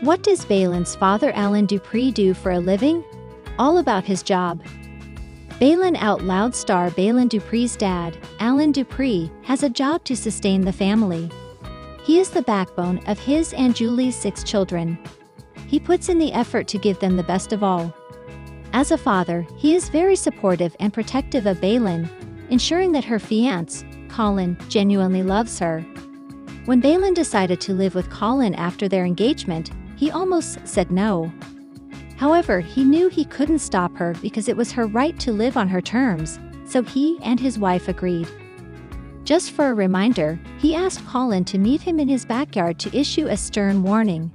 What does Baylen's father Colin Dupree do for a living? All about his job. Baylen Out Loud star Baylen Dupree's dad, Colin Dupree, has a job to sustain the family. He is the backbone of his and Julie's 6 children. He puts in the effort to give them the best of all. As a father, he is very supportive and protective of Baylen, ensuring that her fiancé, Colin, genuinely loves her. When Baylen decided to live with Colin after their engagement, he almost said no. However, he knew he couldn't stop her because it was her right to live on her terms, so he and his wife agreed. Just for a reminder, he asked Colin to meet him in his backyard to issue a stern warning.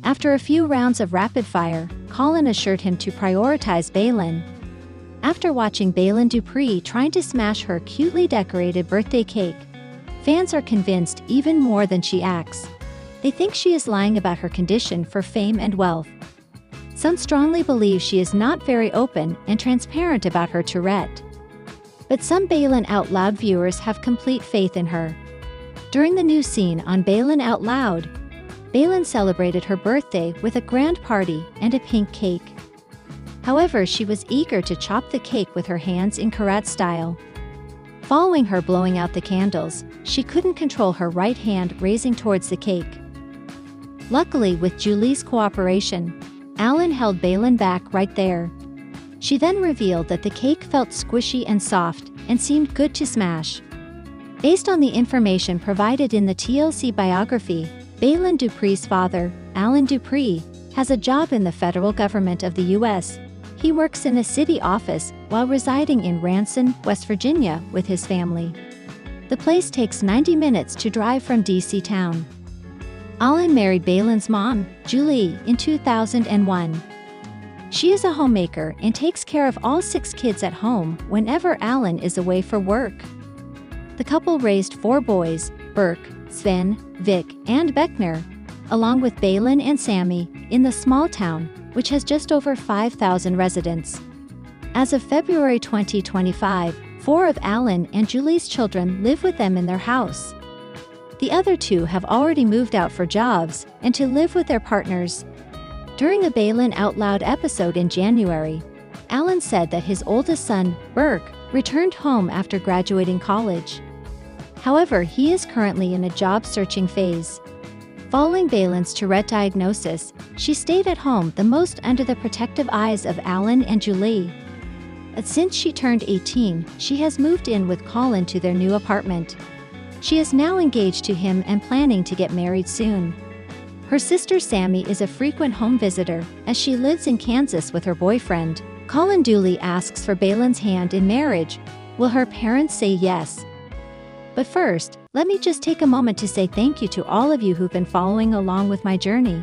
After a few rounds of rapid fire, Colin assured him to prioritize Baylen. After watching Baylen Dupree trying to smash her cutely decorated birthday cake, fans are convinced even more than she acts. They think she is lying about her condition for fame and wealth. Some strongly believe she is not very open and transparent about her Tourette. But some Baylen Out Loud viewers have complete faith in her. During the new scene on Baylen Out Loud, Baylen celebrated her birthday with a grand party and a pink cake. However, she was eager to chop the cake with her hands in karate style. Following her blowing out the candles, she couldn't control her right hand raising towards the cake. Luckily, with Julie's cooperation, Colin held Baylen back right there. She then revealed that the cake felt squishy and soft and seemed good to smash. Based on the information provided in the TLC biography, Baylen Dupree's father, Colin Dupree, has a job in the federal government of the U.S. He works in a city office while residing in Ranson, West Virginia, with his family. The place takes 90 minutes to drive from D.C. town. Colin married Baylen's mom, Julie, in 2001. She is a homemaker and takes care of all 6 kids at home whenever Colin is away for work. The couple raised 4 boys, Burke, Sven, Vic, and Beckner, along with Baylen and Sammy, in the small town, which has just over 5,000 residents. As of February 2025, 4 of Colin and Julie's children live with them in their house. The other 2 have already moved out for jobs and to live with their partners. During a Baylen Out Loud episode in January, Colin said that his oldest son, Burke, returned home after graduating college. However, he is currently in a job-searching phase. Following Baylen's Tourette diagnosis, she stayed at home the most under the protective eyes of Colin and Julie. But since she turned 18, she has moved in with Colin to their new apartment. She is now engaged to him and planning to get married soon. Her sister Sammy is a frequent home visitor, as she lives in Kansas with her boyfriend. Colin Dooley asks for Baylen's hand in marriage. Will her parents say yes? But first, let me just take a moment to say thank you to all of you who've been following along with my journey.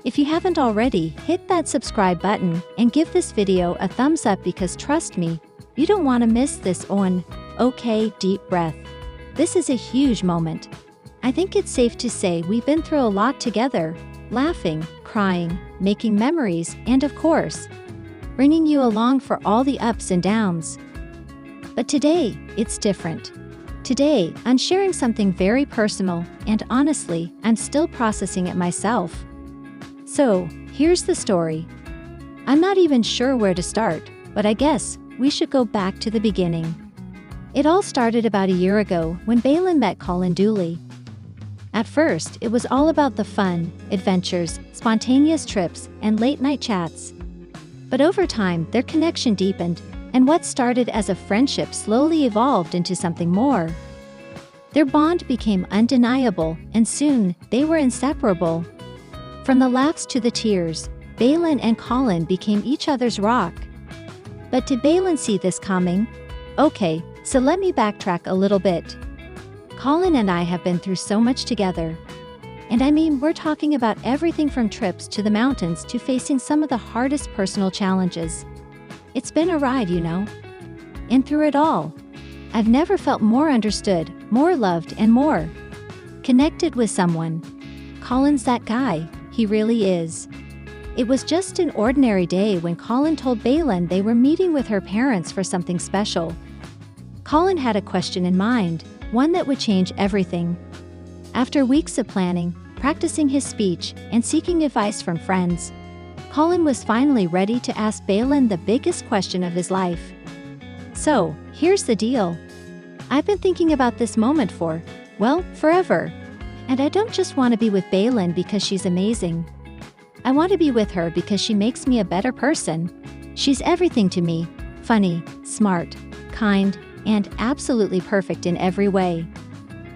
If you haven't already, hit that subscribe button and give this video a thumbs up because trust me, you don't want to miss this one. Okay, deep breath. This is a huge moment. I think it's safe to say we've been through a lot together, laughing, crying, making memories, and of course, bringing you along for all the ups and downs. But today, it's different. Today, I'm sharing something very personal, and honestly, I'm still processing it myself. So, here's the story. I'm not even sure where to start, but I guess we should go back to the beginning. It all started about a year ago when Baylen met Colin Dooley. At first, it was all about the fun, adventures, spontaneous trips, and late-night chats. But over time, their connection deepened, and what started as a friendship slowly evolved into something more. Their bond became undeniable, and soon, they were inseparable. From the laughs to the tears, Baylen and Colin became each other's rock. But did Baylen see this coming? Okay, so let me backtrack a little bit. Colin and I have been through so much together. And I mean, we're talking about everything from trips to the mountains to facing some of the hardest personal challenges. It's been a ride, you know. And through it all, I've never felt more understood, more loved, and more connected with someone. Colin's that guy, he really is. It was just an ordinary day when Colin told Baylen they were meeting with her parents for something special. Colin had a question in mind, one that would change everything. After weeks of planning, practicing his speech, and seeking advice from friends, Colin was finally ready to ask Baylen the biggest question of his life. So, here's the deal. I've been thinking about this moment for, well, forever. And I don't just want to be with Baylen because she's amazing. I want to be with her because she makes me a better person. She's everything to me: funny, smart, kind, and absolutely perfect in every way.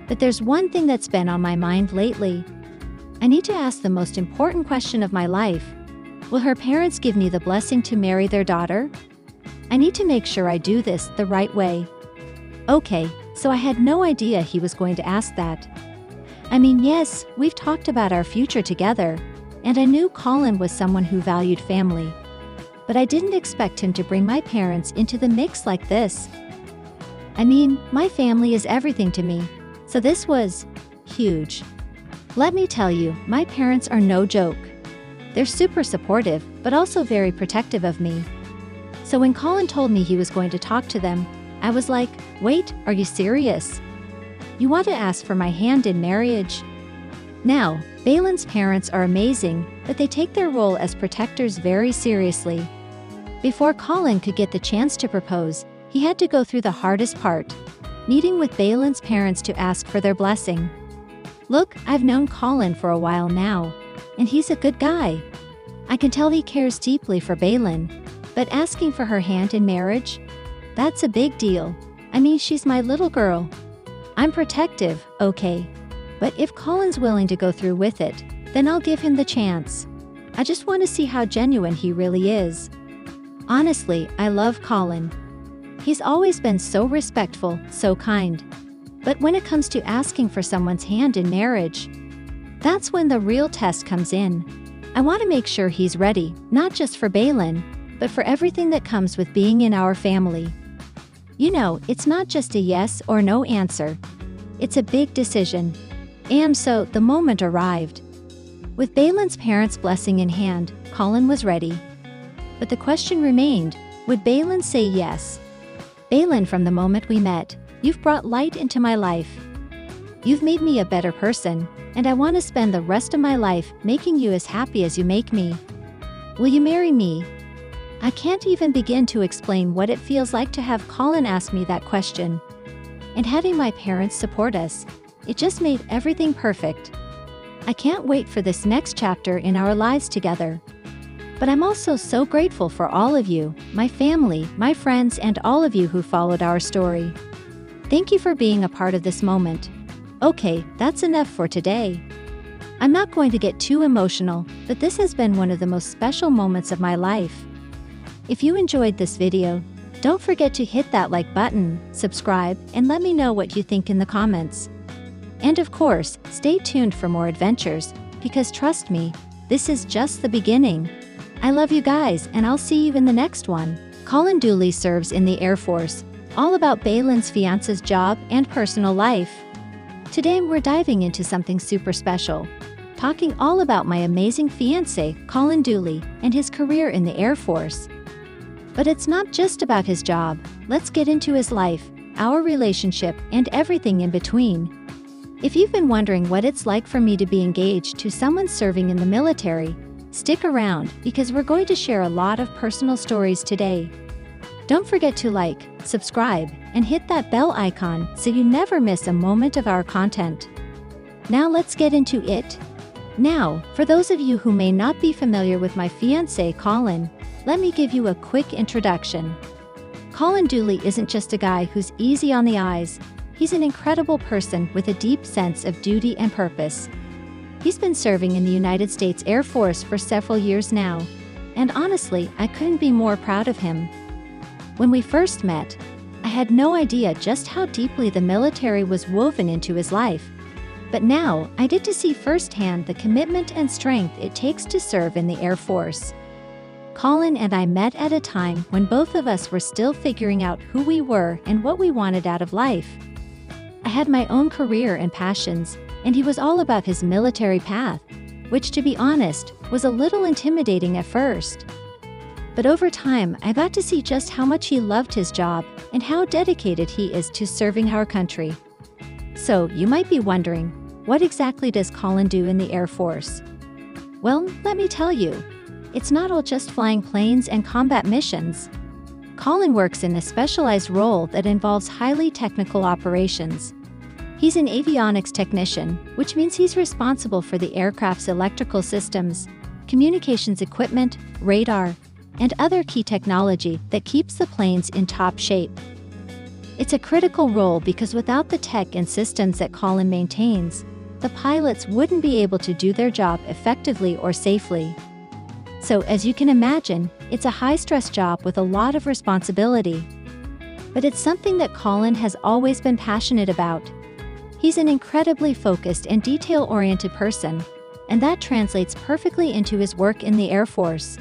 But there's one thing that's been on my mind lately. I need to ask the most important question of my life. Will her parents give me the blessing to marry their daughter? I need to make sure I do this the right way. Okay, so I had no idea he was going to ask that. I mean, yes, we've talked about our future together, and I knew Colin was someone who valued family. But I didn't expect him to bring my parents into the mix like this. I mean, my family is everything to me, so this was huge. Let me tell you, my parents are no joke. They're super supportive, but also very protective of me. So when Colin told me he was going to talk to them, I was like, wait, are you serious? You want to ask for my hand in marriage? Now, Baylen's parents are amazing, but they take their role as protectors very seriously. Before Colin could get the chance to propose, he had to go through the hardest part, meeting with Baylen's parents to ask for their blessing. Look, I've known Colin for a while now, and he's a good guy. I can tell he cares deeply for Baylen, but asking for her hand in marriage? That's a big deal. I mean, she's my little girl. I'm protective, okay. But if Colin's willing to go through with it, then I'll give him the chance. I just want to see how genuine he really is. Honestly, I love Colin. He's always been so respectful, so kind. But when it comes to asking for someone's hand in marriage, that's when the real test comes in. I want to make sure he's ready, not just for Baylen, but for everything that comes with being in our family. You know, it's not just a yes or no answer. It's a big decision. And so, the moment arrived. With Baylen's parents' blessing in hand, Colin was ready. But the question remained, would Baylen say yes? Baylen, from the moment we met, you've brought light into my life. You've made me a better person, and I want to spend the rest of my life making you as happy as you make me. Will you marry me? I can't even begin to explain what it feels like to have Colin ask me that question. And having my parents support us, it just made everything perfect. I can't wait for this next chapter in our lives together. But I'm also so grateful for all of you, my family, my friends, and all of you who followed our story. Thank you for being a part of this moment. Okay, that's enough for today. I'm not going to get too emotional, but this has been one of the most special moments of my life. If you enjoyed this video, don't forget to hit that like button, subscribe, and let me know what you think in the comments. And of course, stay tuned for more adventures, because trust me, this is just the beginning. I love you guys, and I'll see you in the next one. Colin Dooley serves in the Air Force, all about Baylen's fiance's job and personal life. Today we're diving into something super special, talking all about my amazing fiancé, Colin Dooley, and his career in the Air Force. But it's not just about his job. Let's get into his life, our relationship, and everything in between. If you've been wondering what it's like for me to be engaged to someone serving in the military, stick around because we're going to share a lot of personal stories today. Don't forget to like, subscribe, and hit that bell icon so you never miss a moment of our content. Now let's get into it. Now, for those of you who may not be familiar with my fiancé Colin, let me give you a quick introduction. Colin Dooley isn't just a guy who's easy on the eyes. He's an incredible person with a deep sense of duty and purpose. He's been serving in the United States Air Force for several years now, and honestly, I couldn't be more proud of him. When we first met, I had no idea just how deeply the military was woven into his life. But now, I get to see firsthand the commitment and strength it takes to serve in the Air Force. Colin and I met at a time when both of us were still figuring out who we were and what we wanted out of life. I had my own career and passions, and he was all about his military path, which, to be honest, was a little intimidating at first. But over time, I got to see just how much he loved his job and how dedicated he is to serving our country. So, you might be wondering, What exactly does Colin do in the Air Force? Well, let me tell you. It's not all just flying planes and combat missions. Colin works in a specialized role that involves highly technical operations. He's an avionics technician, which means he's responsible for the aircraft's electrical systems, communications equipment, radar, and other key technology that keeps the planes in top shape. It's a critical role because without the tech and systems that Colin maintains, the pilots wouldn't be able to do their job effectively or safely. So, as you can imagine, it's a high-stress job with a lot of responsibility. But it's something that Colin has always been passionate about. He's an incredibly focused and detail-oriented person, and that translates perfectly into his work in the Air Force.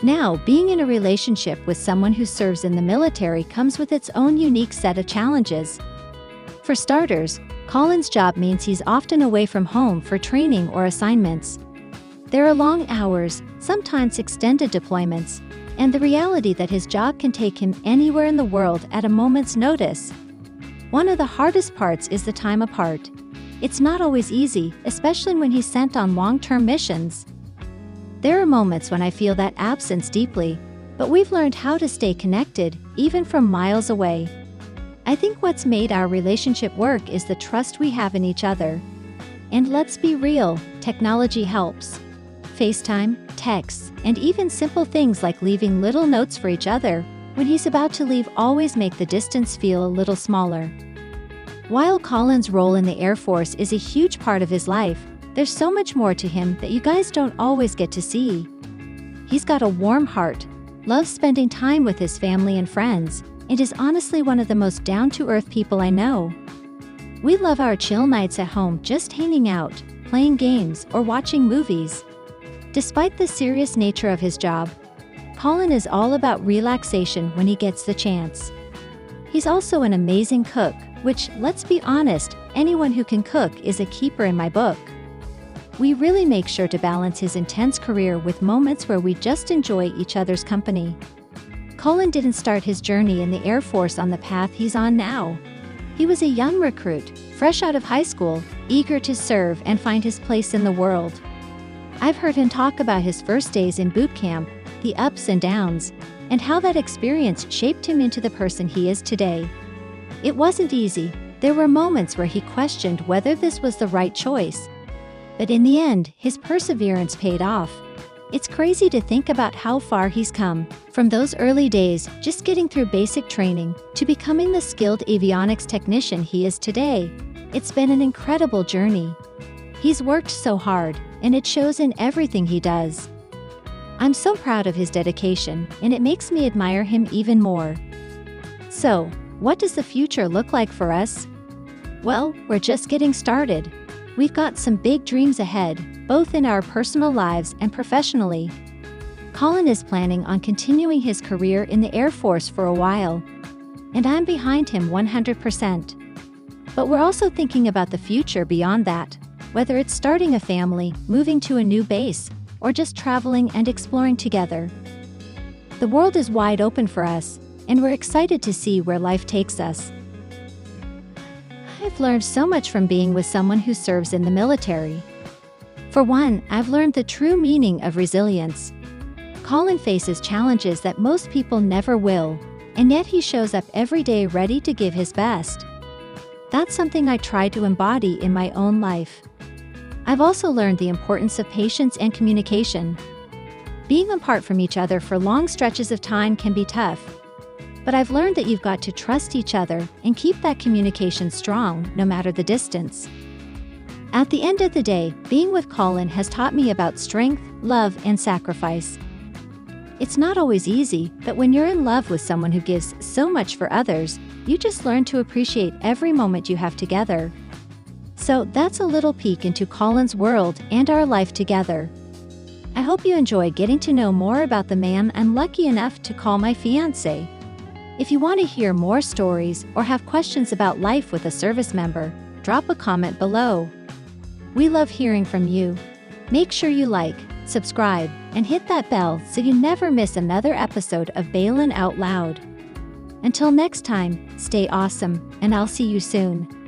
Now, being in a relationship with someone who serves in the military comes with its own unique set of challenges. For starters, Colin's job means he's often away from home for training or assignments. There are long hours, sometimes extended deployments, and the reality that his job can take him anywhere in the world at a moment's notice. One of the hardest parts is the time apart. It's not always easy, especially when he's sent on long-term missions. There are moments when I feel that absence deeply, but we've learned how to stay connected, even from miles away. I think what's made our relationship work is the trust we have in each other. And let's be real, technology helps. FaceTime, texts, and even simple things like leaving little notes for each other when he's about to leave always make the distance feel a little smaller. While Colin's role in the Air Force is a huge part of his life, there's so much more to him that you guys don't always get to see. He's got a warm heart, loves spending time with his family and friends, and is honestly one of the most down-to-earth people I know. We love our chill nights at home just hanging out, playing games, or watching movies. Despite the serious nature of his job, Colin is all about relaxation when he gets the chance. He's also an amazing cook, which, let's be honest, anyone who can cook is a keeper in my book. We really make sure to balance his intense career with moments where we just enjoy each other's company. Colin didn't start his journey in the Air Force on the path he's on now. He was a young recruit, fresh out of high school, eager to serve and find his place in the world. I've heard him talk about his first days in boot camp, the ups and downs, and how that experience shaped him into the person he is today. It wasn't easy. There were moments where he questioned whether this was the right choice. But in the end, his perseverance paid off. It's crazy to think about how far he's come, from those early days just getting through basic training, to becoming the skilled avionics technician he is today. It's been an incredible journey. He's worked so hard, and it shows in everything he does. I'm so proud of his dedication, and it makes me admire him even more. So, what does the future look like for us? Well, we're just getting started. We've got some big dreams ahead, both in our personal lives and professionally. Colin is planning on continuing his career in the Air Force for a while, and I'm behind him 100%. But we're also thinking about the future beyond that, whether it's starting a family, moving to a new base, or just traveling and exploring together. The world is wide open for us, and we're excited to see where life takes us. I've learned so much from being with someone who serves in the military. For one, I've learned the true meaning of resilience. Colin faces challenges that most people never will, and yet he shows up every day ready to give his best. That's something I try to embody in my own life. I've also learned the importance of patience and communication. Being apart from each other for long stretches of time can be tough. But I've learned that you've got to trust each other and keep that communication strong, no matter the distance. At the end of the day, being with Colin has taught me about strength, love, and sacrifice. It's not always easy, but when you're in love with someone who gives so much for others, you just learn to appreciate every moment you have together. So that's a little peek into Colin's world and our life together. I hope you enjoy getting to know more about the man I'm lucky enough to call my fiancé. If you want to hear more stories or have questions about life with a service member, drop a comment below. We love hearing from you. Make sure you like, subscribe, and hit that bell so you never miss another episode of Baylen Out Loud. Until next time, stay awesome, and I'll see you soon.